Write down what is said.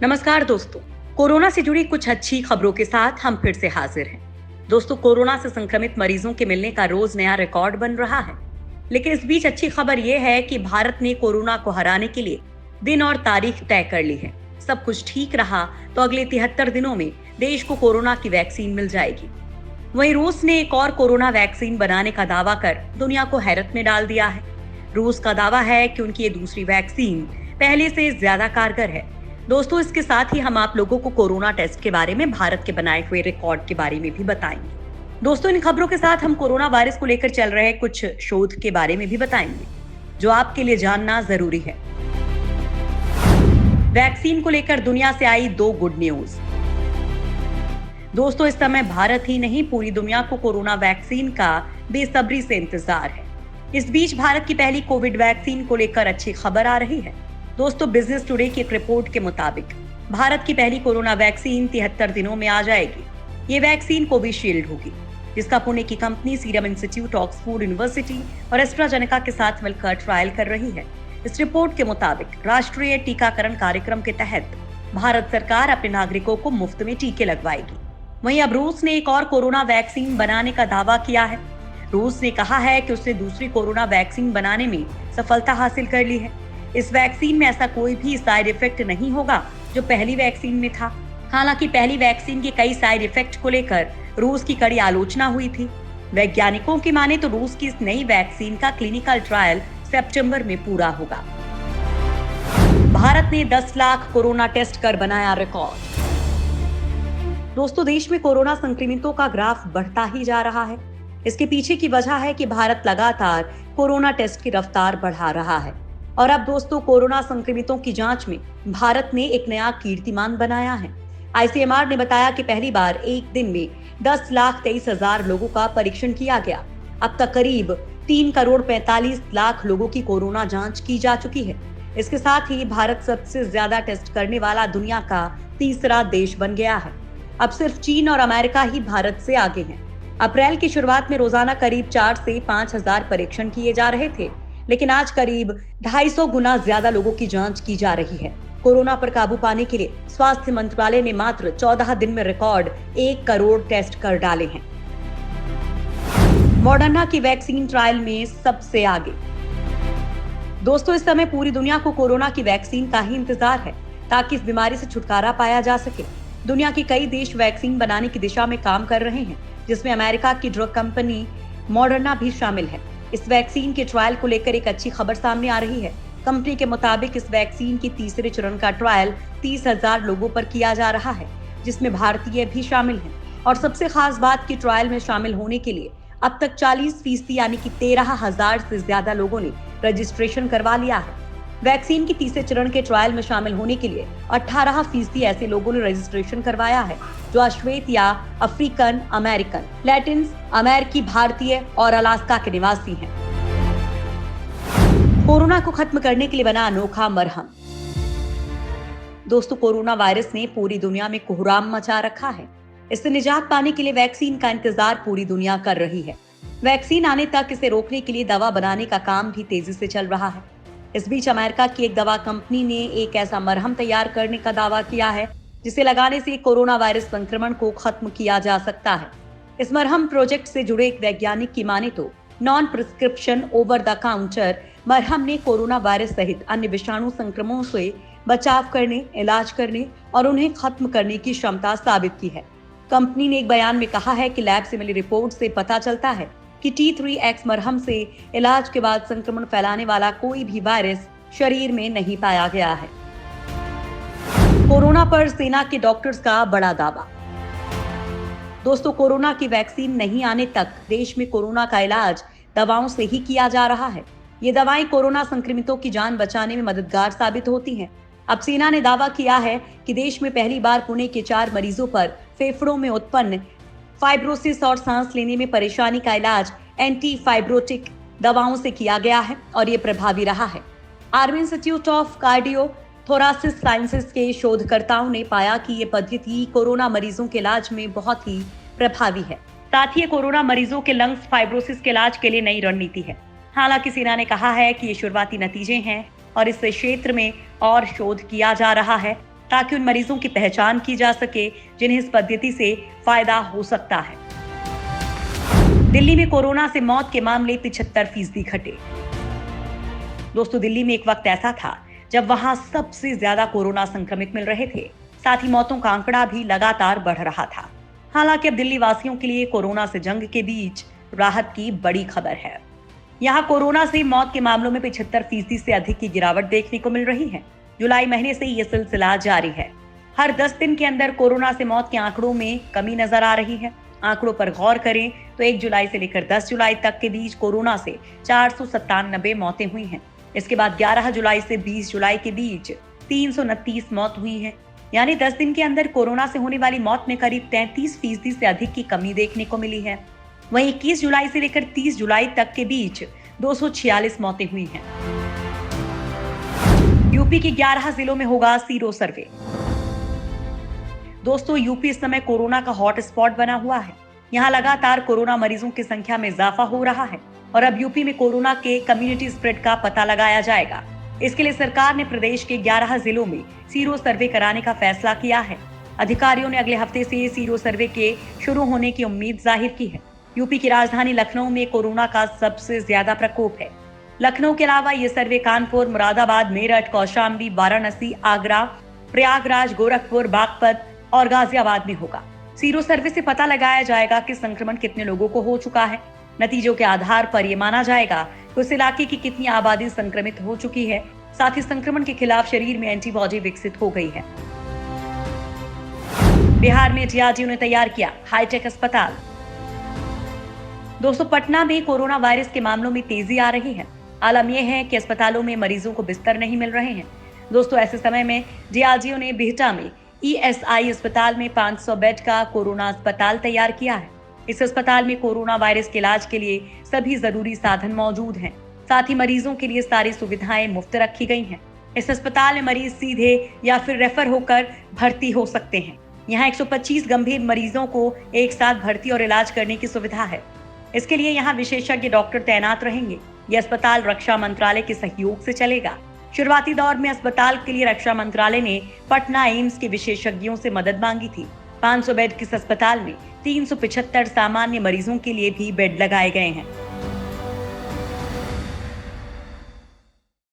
नमस्कार दोस्तों। कोरोना से जुड़ी कुछ अच्छी खबरों के साथ हम फिर से हाजिर हैं। दोस्तों, कोरोना से संक्रमित मरीजों के मिलने का रोज नया रिकॉर्ड बन रहा है। लेकिन इस बीच अच्छी खबर यह है कि भारत ने कोरोना को हराने के लिए दिन और तारीख तय कर ली है। सब कुछ ठीक रहा तो अगले 73 दिनों में देश को कोरोना की वैक्सीन मिल जाएगी। वहीं रूस ने एक और कोरोना वैक्सीन बनाने का दावा कर दुनिया को हैरत में डाल दिया है। रूस का दावा है कि उनकी ये दूसरी वैक्सीन पहले से ज्यादा कारगर है। दोस्तों, इसके साथ ही हम आप लोगों को कोरोना टेस्ट के बारे में भारत के बनाए हुए रिकॉर्ड के बारे में भी बताएंगे। दोस्तों, इन खबरों के साथ हम कोरोना वायरस को लेकर चल रहे कुछ शोध के बारे में भी बताएंगे जो आपके लिए जानना जरूरी है। वैक्सीन को लेकर दुनिया से आई 2 गुड न्यूज। दोस्तों, इस समय भारत ही नहीं पूरी दुनिया को कोरोना वैक्सीन का बेसब्री से इंतजार है। इस बीच भारत की पहली कोविड वैक्सीन को लेकर अच्छी खबर आ रही है। दोस्तों, बिजनेस टुडे की एक रिपोर्ट के मुताबिक भारत की पहली कोरोना वैक्सीन 73 दिनों में आ जाएगी। ये वैक्सीन कोविशील्ड होगी, जिसका पुणे की company serum institute, Oxford university और एस्ट्राजेनेका के साथ मिलकर ट्रायल कर रही है। इस रिपोर्ट के मुताबिक राष्ट्रीय टीकाकरण कार्यक्रम के तहत भारत सरकार अपने नागरिकों को मुफ्त में टीके लगवाएगी। वहीं अब रूस ने एक और कोरोना वैक्सीन बनाने का दावा किया है। रूस ने कहा है कि उसने दूसरी कोरोना वैक्सीन बनाने में सफलता हासिल कर ली है। इस वैक्सीन में ऐसा कोई भी साइड इफेक्ट नहीं होगा जो पहली वैक्सीन में था। हालांकि पहली वैक्सीन के कई साइड इफेक्ट को लेकर रूस की कड़ी आलोचना हुई थी। वैज्ञानिकों की माने तो रूस की इस नई वैक्सीन का क्लिनिकल ट्रायल सितंबर में पूरा होगा। भारत ने 10 लाख कोरोना टेस्ट कर बनाया रिकॉर्ड। दोस्तों, देश में कोरोना संक्रमितों का ग्राफ बढ़ता ही जा रहा है। इसके पीछे की वजह है कि भारत लगातार कोरोना टेस्ट की रफ्तार बढ़ा रहा है। और अब दोस्तों, कोरोना संक्रमितों की जांच में भारत ने एक नया कीर्तिमान बनाया है। आईसीएमआर ने बताया कि पहली बार एक दिन में 10,23,000 लोगों का परीक्षण किया गया। अब तक करीब 3,45,00,000 लोगों की कोरोना जांच की जा चुकी है। इसके साथ ही भारत सबसे ज्यादा टेस्ट करने वाला दुनिया का तीसरा देश बन गया है। अब सिर्फ चीन और अमेरिका ही भारत से आगे हैं। अप्रैल की शुरुआत में रोजाना करीब 4 से 5,000 परीक्षण किए जा रहे थे, लेकिन आज करीब 250 गुना ज्यादा लोगों की जांच की जा रही है। कोरोना पर काबू पाने के लिए स्वास्थ्य मंत्रालय ने मात्र 14 दिन में रिकॉर्ड 1 करोड़ टेस्ट कर डाले हैं। मॉडर्ना की वैक्सीन ट्रायल में सबसे आगे। दोस्तों, इस समय पूरी दुनिया को कोरोना की वैक्सीन का ही इंतजार है ताकि इस बीमारी से छुटकारा पाया जा सके। दुनिया के कई देश वैक्सीन बनाने की दिशा में काम कर रहे हैं, जिसमें अमेरिका की ड्रग कंपनी मॉडर्ना भी शामिल है। इस वैक्सीन के ट्रायल को लेकर एक अच्छी खबर सामने आ रही है। कंपनी के मुताबिक इस वैक्सीन की तीसरे चरण का ट्रायल 30,000 लोगों पर किया जा रहा है, जिसमें भारतीय भी शामिल हैं। और सबसे खास बात की ट्रायल में शामिल होने के लिए अब तक 40% यानी कि 13,000 से ज्यादा लोगों ने रजिस्ट्रेशन करवा लिया है। वैक्सीन की तीसरे चरण के ट्रायल में शामिल होने के लिए 18% ऐसे लोगों ने रजिस्ट्रेशन करवाया है जो अश्वेत या अफ्रीकन अमेरिकन, लैटिन अमेरिकी, भारतीय और अलास्का के निवासी हैं। कोरोना को खत्म करने के लिए बना अनोखा मरहम। दोस्तों, कोरोना वायरस ने पूरी दुनिया में कोहराम मचा रखा है। इससे निजात पाने के लिए वैक्सीन का इंतजार पूरी दुनिया कर रही है। वैक्सीन आने तक इसे रोकने के लिए दवा बनाने का काम भी तेजी से चल रहा है। इस बीच अमेरिका की एक दवा कंपनी ने एक ऐसा मरहम तैयार करने का दावा किया है जिसे लगाने से कोरोना वायरस संक्रमण को खत्म किया जा सकता है। इस मरहम प्रोजेक्ट से जुड़े एक वैज्ञानिक की माने तो non prescription over the counter मरहम ने कोरोना वायरस सहित अन्य विषाणु संक्रमणों से बचाव करने, इलाज करने और उन्हें खत्म करने की क्षमता साबित की है। कंपनी ने एक बयान में कहा है कि लैब से मिली रिपोर्ट से पता चलता है कि T3X मरहम से इलाज के बाद संक्रमण फैलाने वाला कोई भी वायरस शरीर में नहीं पाया गया है। कोरोना पर सेना के डॉक्टर्स का बड़ा दावा। दोस्तों, कोरोना की वैक्सीन नहीं आने तक देश में कोरोना का इलाज दवाओं से ही किया जा रहा है। ये दवाएं कोरोना संक्रमितों की जान बचाने में मददगार साबित होती हैं। अब सेना ने दावा किया है कि देश में पहली बार पुणे के 4 मरीजों पर फेफड़ों में उत्पन्न फाइब्रोसिस और सांस लेने में परेशानी का इलाज एंटी फाइब्रोटिक दवाओं से किया गया है और ये प्रभावी रहा है। Army institute of cardio thoracic sciences के शोधकर्ताओं ने पाया कि ये पद्धति कोरोना मरीजों के इलाज में बहुत ही प्रभावी है। साथ ही कोरोना मरीजों के लंग्स फाइब्रोसिस के इलाज के लिए नई रणनीति है। हालांकि सेना ने कहा है कि ये शुरुआती नतीजे हैं और इस क्षेत्र में और शोध किया जा रहा है। ताकि उन मरीजों की पहचान की जा सके जिन्हें इस पद्धति से फायदा हो सकता है। दिल्ली में कोरोना से मौत के मामले 75% घटे। दोस्तों, दिल्ली में एक वक्त ऐसा था जब वहां सबसे ज्यादा कोरोना संक्रमित मिल रहे थे। साथ ही मौतों का आंकड़ा भी लगातार बढ़ रहा था। हालांकि अब दिल्ली वासियों के लिए कोरोना से जंग के बीच राहत की बड़ी खबर है। यहाँ कोरोना से मौत के मामलों में 75% से अधिक की गिरावट देखने को मिल रही है। जुलाई महीने से ये सिलसिला जारी है। हर 10 दिन के अंदर कोरोना से मौत के आंकड़ों में कमी नजर आ रही है। आंकड़ों पर गौर करें तो 1 जुलाई से लेकर 10 जुलाई तक के बीच कोरोना से 497 मौतें हुई हैं। इसके बाद 11 जुलाई से 20 जुलाई के बीच 329 मौत हुई है। यानी 10 दिन के अंदर कोरोना से होने वाली मौत में करीब 33% से अधिक की कमी देखने को मिली है। वहीं 21 जुलाई से लेकर 30 जुलाई तक के बीच 246 मौतें हुई हैं। यूपी के 11 जिलों में होगा सीरो सर्वे। दोस्तों, यूपी इस समय कोरोना का हॉट स्पॉट बना हुआ है। यहाँ लगातार कोरोना मरीजों की संख्या में इजाफा हो रहा है और अब यूपी में कोरोना के कम्युनिटी स्प्रेड का पता लगाया जाएगा। इसके लिए सरकार ने प्रदेश के 11 जिलों में सीरो सर्वे कराने का फैसला किया है। अधिकारियों ने अगले हफ्ते से सीरो सर्वे के शुरू होने की उम्मीद जाहिर की है। यूपी की राजधानी लखनऊ में कोरोना का सबसे ज्यादा प्रकोप है। लखनऊ के अलावा ये सर्वे कानपुर, मुरादाबाद, मेरठ, कौशाम्बी, वाराणसी, आगरा, प्रयागराज, गोरखपुर, बागपत और गाजियाबाद में होगा। सीरो सर्वे से पता लगाया जाएगा कि संक्रमण कितने लोगों को हो चुका है। नतीजों के आधार पर यह माना जाएगा कि उस इलाके की कितनी आबादी संक्रमित हो चुकी है। साथ ही संक्रमण के खिलाफ शरीर में एंटीबॉडी विकसित हो गई है। बिहार में डीआरडीओ ने तैयार किया हाईटेक अस्पताल। दोस्तों, पटना में कोरोना वायरस के मामलों में तेजी आ रही है। आलम यह है कि अस्पतालों में मरीजों को बिस्तर नहीं मिल रहे हैं। दोस्तों, ऐसे समय में डीआरडीओ ने बिहटा में ईएसआई अस्पताल में 500 बेड का कोरोना अस्पताल तैयार किया है। इस अस्पताल में कोरोना वायरस के इलाज के लिए सभी जरूरी साधन मौजूद हैं। साथ ही मरीजों के लिए सारी सुविधाएं मुफ्त रखी गई हैं। इस अस्पताल में मरीज सीधे या फिर रेफर होकर भर्ती हो सकते हैं। यहाँ 125 गंभीर मरीजों को एक साथ भर्ती और इलाज करने की सुविधा है। इसके लिए यहाँ विशेषज्ञ डॉक्टर तैनात रहेंगे। यह अस्पताल रक्षा मंत्रालय के सहयोग से चलेगा। शुरुआती दौर में अस्पताल के लिए रक्षा मंत्रालय ने पटना एम्स के विशेषज्ञों से मदद मांगी थी। 500 बेड के इस अस्पताल में 375 सामान्य मरीजों के लिए भी बेड लगाए गए हैं।